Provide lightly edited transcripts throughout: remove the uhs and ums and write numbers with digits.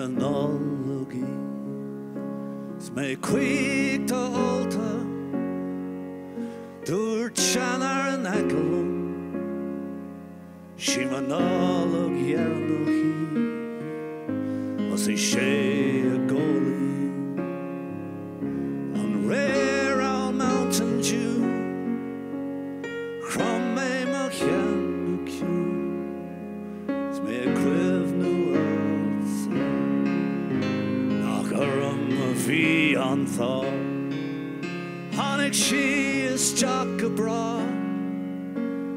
Terminology Sme quick to alter Dur chanar an agalum Shimanolog yernuhi Os I she a goalie On rare all mountain dew From me machyan nuku Sme quiv nu earth Nach vi an thaw Hannig she is Jack abra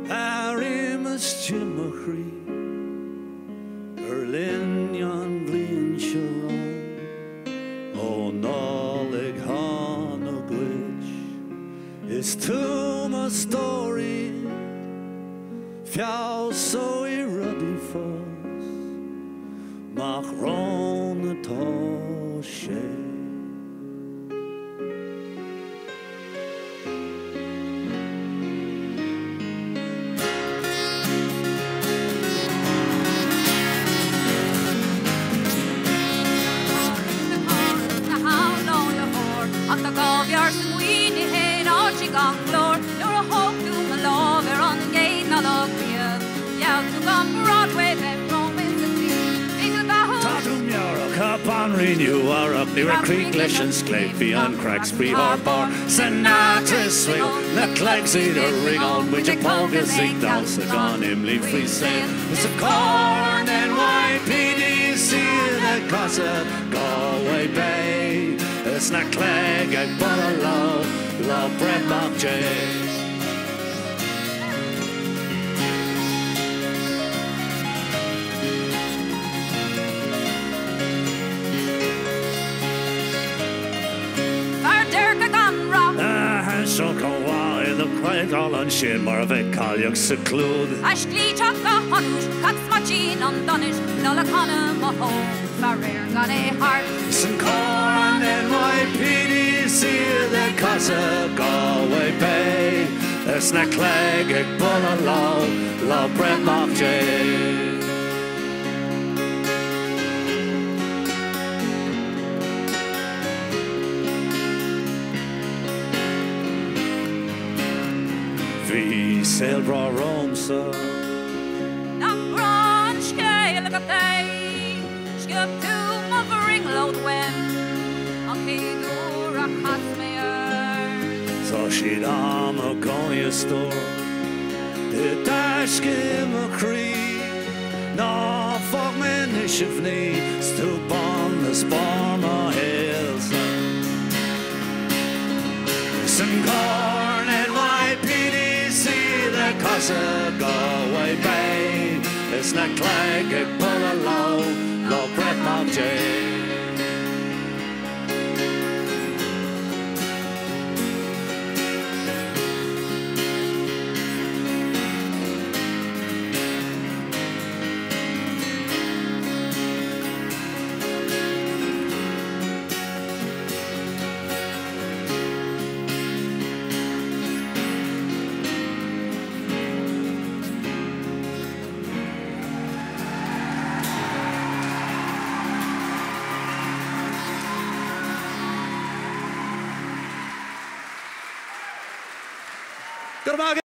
Arimus Jimachri Berlin yon blin sharon O nolig han o glitch Is to my story Fjall so I ruddy fuss Mach ron atá she Renew our up near a creek, Leshan, Sclapey, and Cracks, Free Harbor, Sinatra, Swing, the Clags, either ring on which a polka zig dance, the gun, Imley, Free Sail, it's a corn, NYPD, the Casa, Galway Bay, it's not Clegg, I bought a low, Brett Mark J. So go away, the quiet all on shin, more of a Gaeilge seclude. Ashgley chuck a hunt, cuts my chin on Donish, Nola Connor, Maho, Farrer got a heart. Some corn, NYPD, see the Casa, Galway Bay. It's not Clegg, a bull low, Brett Mark J. Vi sail bra Rome, so Nach bron Scéal a day, skip to my ringload when on Eabhrac has me so she'd am a Gaeilge store. The dash give a cree, no fuck man ishivni, stoop on the Sparma hills. Some corn and NYPD. The Casa, Galway Bay, it's not Clegg, a bull low, Brett Mark J. Good morning.